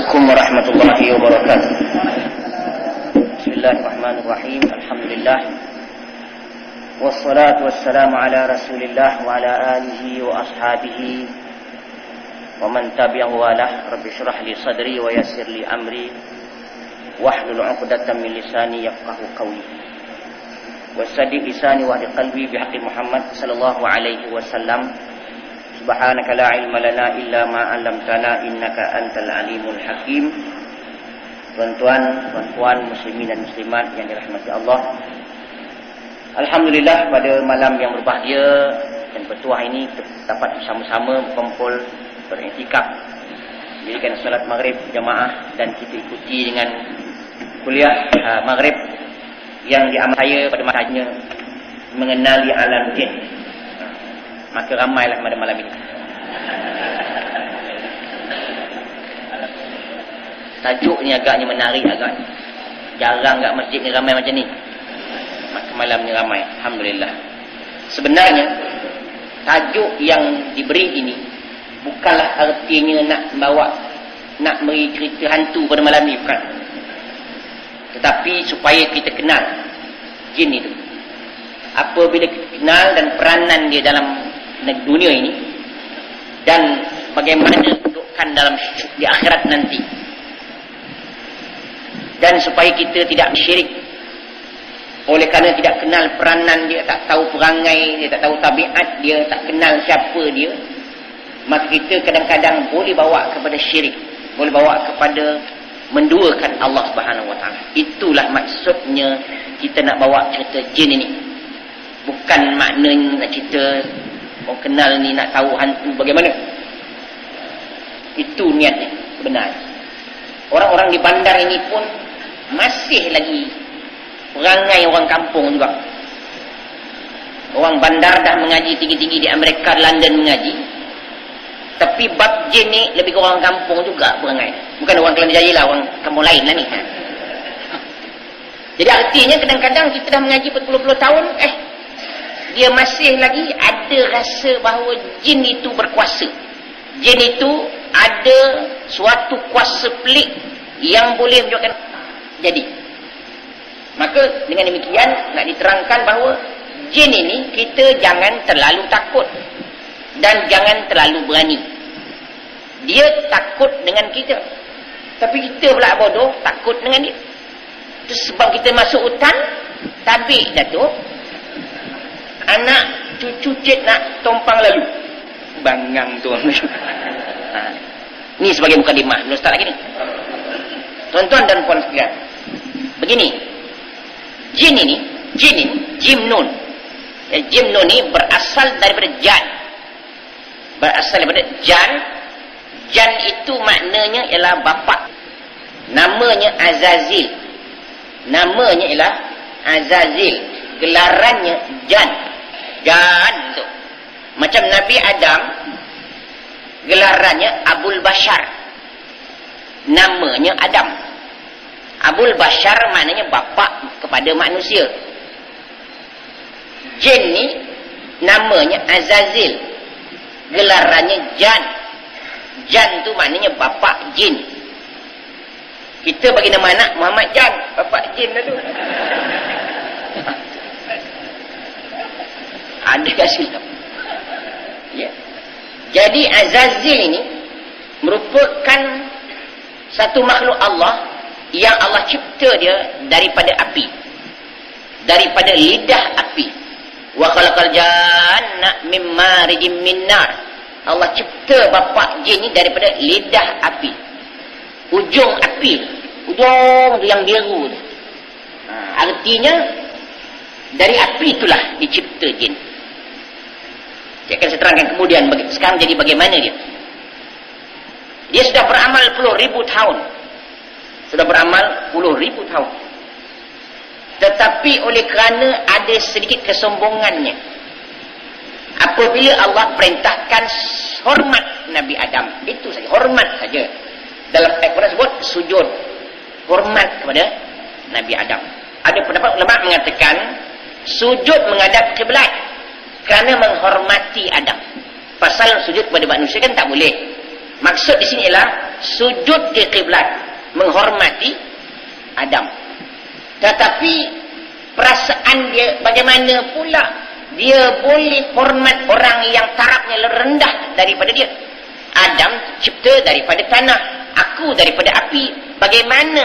Assalamualaikum warahmatullahi wabarakatuh. Bismillahirrahmanirrahim. Alhamdulillah. Wassalatu wassalamu ala Rasulillah wa ala alihi wa ashabihi wa man tabi'ahu walah. Rabbi shrah li sadri wa yassir li amri wahlul 'uqdatam min lisani yafqahu qawli. Wasaddi lisani wa qalbi bihaqqi Muhammad sallallahu alaihi wasallam. Subhanaka la ilma lana illa ma 'allamtana innaka antal alimul hakim. Tuan-tuan, puan-puan, muslimin dan muslimat yang dirahmati Allah. Alhamdulillah, pada malam yang berbahagia dan bertuah ini kita dapat bersama-sama berkumpul beriktikaf, mendirikan salat maghrib jamaah, dan kita ikuti dengan kuliah maghrib yang diamal saya pada masanya mengenali alam jin. Maka ramailah pada malam ini. Tajuk ni agaknya menarik, agak jarang kat masjid ni ramai macam ni. Maka malam ni ramai, alhamdulillah. Sebenarnya tajuk yang diberi ini bukanlah artinya nak beri cerita hantu pada malam ni, bukan. Tetapi supaya kita kenal jin itu. Apabila kita kenal dan peranan dia dalam dunia ini, dan bagaimana kedudukan dalam di akhirat nanti, dan supaya kita tidak syirik oleh kerana tidak kenal peranan dia, tak tahu perangai dia, tak tahu tabiat dia, tak kenal siapa dia, maka kita kadang-kadang boleh bawa kepada syirik, boleh bawa kepada menduakan Allah Subhanahu Wa Taala. Itulah maksudnya kita nak bawa cerita jin ini. Bukan maknanya nak cerita orang kenal ni, nak tahu hantu bagaimana. Itu niatnya sebenarnya. Orang-orang di bandar ini pun masih lagi perangai orang kampung juga. Orang bandar dah mengaji tinggi-tinggi di Amerika, London mengaji. Tapi bab jin ni lebih ke orang kampung juga perangai. Bukan orang Kelana Jaya lah, orang kampung lain lah ni. Jadi artinya kadang-kadang kita dah mengaji berpuluh-puluh tahun, dia masih lagi ada rasa bahawa jin itu berkuasa. Jin itu ada suatu kuasa pelik yang boleh menunjukkan jadi. Maka dengan demikian nak diterangkan bahawa jin ini kita jangan terlalu takut dan jangan terlalu berani. Dia takut dengan kita, tapi kita pula bodoh takut dengan dia. Itu sebab kita masuk hutan, tabik Datuk, anak cucu cik nak tompang lalu bangang tu. Ni sebagai mukadimah, belum start lagi ni. Tuan-tuan dan puan sekalian, begini, jin ini jimnun. Jimnun ni berasal daripada jan. Berasal daripada jan. Jan itu maknanya ialah bapa. Namanya Azazil. Namanya ialah Azazil. Gelarannya jan. Jan tu. Macam Nabi Adam, gelarannya Abul Bashar. Namanya Adam. Abul Bashar maknanya bapa kepada manusia. Jin ni namanya Azazil. Gelarannya Jan. Jan tu maknanya bapa jin. Kita bagi nama anak Muhammad Jan, bapa jin lah tu. Ada kasih. Ya. Jadi Azazil ini merupakan satu makhluk Allah yang Allah cipta dia daripada api, daripada lidah api. Wa khalaqal janna mim marijim min nar. Allah cipta bapa jin ni daripada lidah api. Ujung api, ujung tu yang biru tu. Artinya dari api itulah dicipta jin. Saya akan saya terangkan kemudian sekarang jadi bagaimana dia. Dia sudah beramal puluh ribu tahun. Sudah beramal puluh ribu tahun. Tetapi oleh kerana ada sedikit kesombongannya, apabila Allah perintahkan hormat Nabi Adam, itu saja, hormat saja. Dalam Al-Quran sebut sujud, hormat kepada Nabi Adam. Ada pendapat ulama mengatakan sujud menghadap kiblat kerana menghormati Adam. Pasal sujud kepada manusia kan tak boleh. Maksud di sini ialah sujud ke kiblat, menghormati Adam. Tetapi perasaan dia bagaimana pula dia boleh hormat orang yang tarafnya rendah daripada dia? Adam cipta daripada tanah, aku daripada api. Bagaimana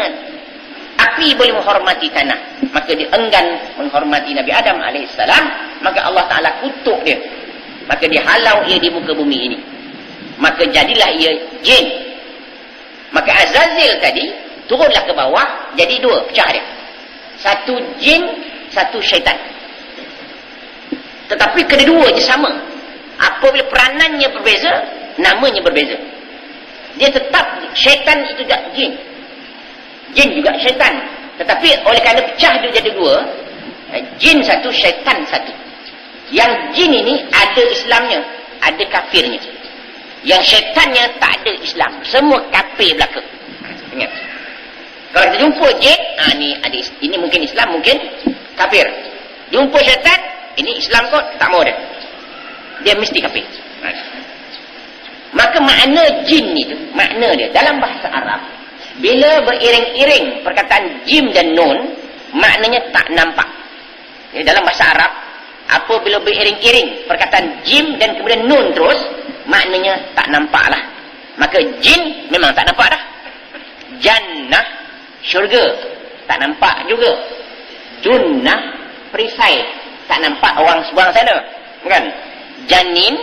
api boleh menghormati tanah? Maka dia enggan menghormati Nabi Adam alaihissalam. Maka Allah Ta'ala kutuk dia. Maka dia halau ia di muka bumi ini. Maka jadilah ia jin. Maka Azazil tadi turunlah ke bawah, jadi dua, pecah dia. Satu jin, satu syaitan. Tetapi kedua je sama. Apabila peranannya berbeza, namanya berbeza. Dia tetap syaitan itu juga jin. Jin juga syaitan. Tetapi oleh kerana pecah dia jadi dua, jin satu, syaitan satu. Yang jin ini ada Islamnya, ada kafirnya. Yang syaitannya tak ada Islam. Semua kafir belaka. Ingat. Kalau kita jumpa jin, ini mungkin Islam, mungkin kafir. Jumpa syaitan, ini Islam kot, tak mau dia. Dia mesti kafir. Maka makna jin itu, makna dia dalam bahasa Arab, bila beriring-iring perkataan jim dan nun, maknanya tak nampak. Dalam bahasa Arab, apabila beriring-iring perkataan jim dan kemudian nun terus, maknanya tak nampak lah. Maka jin memang tak nampak dah. Jannah, syurga, tak nampak juga. Junnah, perisai, tak nampak orang seberang sana, kan? Janin,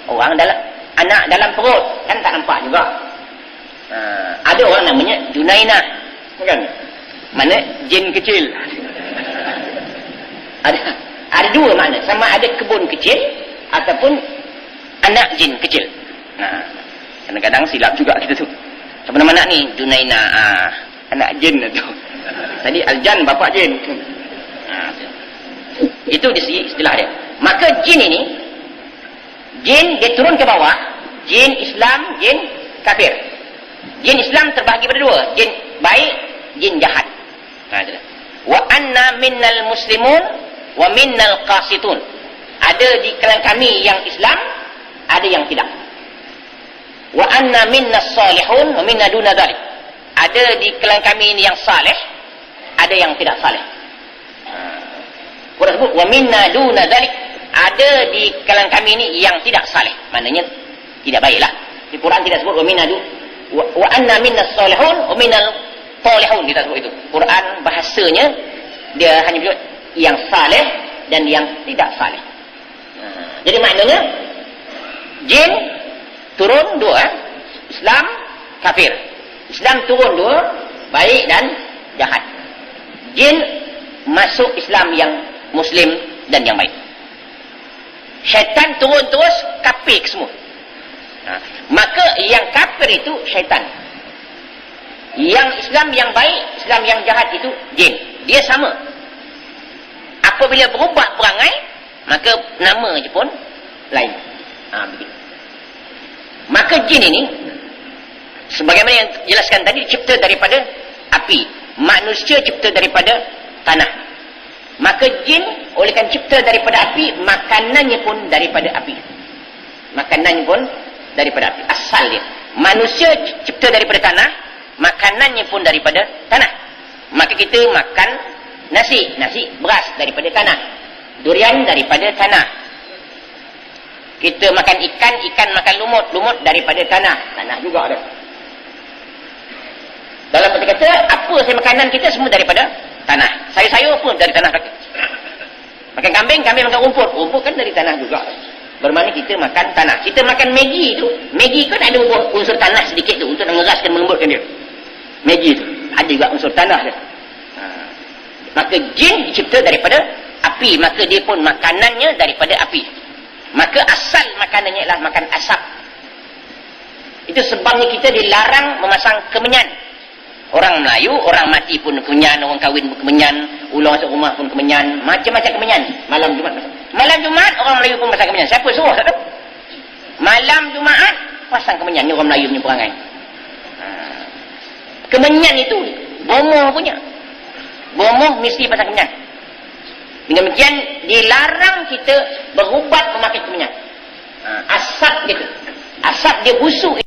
orang dalam, anak dalam perut, kan tak nampak juga. Ada orang namanya Junainah, kan? Mana jin kecil. Ada dua makna, sama ada kebun kecil ataupun anak jin kecil. Kadang-kadang silap juga kita tu. Siapa nama anak ni? Junainah. Anak jin tu. Tadi Aljan bapa jin. Itu istilah dia. Maka jin ini, jin dia turun ke bawah, jin Islam, jin kafir. Jin Islam terbahagi pada dua, jin baik, jin jahat. Wa anna minnal muslimun wa minnal qasitun. Ada di kalangan kami yang Islam, ada yang tidak. Wa anna minnas salihun wa minna duna dzalik. Ada di kalangan kami ini yang saleh, ada yang tidak saleh. Quran sebut wa minna duna dzalik. Ada di kalangan kami ini yang tidak saleh, maknanya tidak baiklah. Di Quran tidak sebut wa minna wa anna minnas salihun wa minnal talihun, kita sebut itu. Quran bahasanya dia hanya menyebut yang saleh dan yang tidak saleh. Jadi maknanya jin turun dua, Islam, kafir. Islam turun dua, baik dan jahat. Jin masuk Islam yang Muslim dan yang baik. Syaitan turun terus, kafir semua. Maka yang kafir itu syaitan. Yang Islam yang baik, Islam yang jahat itu jin. Dia sama. Apabila berubah perangai, maka nama je pun lain. Begitu. Maka jin ini, sebagaimana yang dijelaskan tadi, dicipta daripada api. Manusia cipta daripada tanah. Maka jin oleh kan cipta daripada api, makanannya pun daripada api. Makanannya pun daripada api. Asal dia. Manusia cipta daripada tanah, makanannya pun daripada tanah. Maka kita makan nasi beras daripada tanah. Durian daripada tanah. Kita makan ikan makan lumut daripada tanah. Tanah juga ada. Dalam arti kata, apa saya makanan kita semua daripada tanah. Sayur-sayur pun dari tanah. Makan kambing makan rumput kan dari tanah juga. Bermakna kita makan tanah. Kita makan Maggi tu, Maggi kan ada unsur tanah sedikit tu untuk mengeraskan, melembutkan dia. Maggi tu ada juga unsur tanah dia. Maka jin dicipta daripada api, maka dia pun makanannya daripada api. Maka asal makanannya ialah makan asap. Itu sebabnya kita dilarang memasang kemenyan. Orang Melayu, orang mati pun kemenyan, orang kahwin pun kemenyan, ulang masuk rumah pun kemenyan, macam-macam kemenyan. Malam Jumaat orang Melayu pun pasang kemenyan. Siapa suruh? Tak tahu. Malam Jumaat pasang kemenyan. Ni orang Melayu punya perangai. Kemenyan itu bomoh punya. Bomoh mesti pasang kemenyan. Dengan demikian dilarang kita berubat memakai kemenyan. Asap dia tu. Asap dia busuk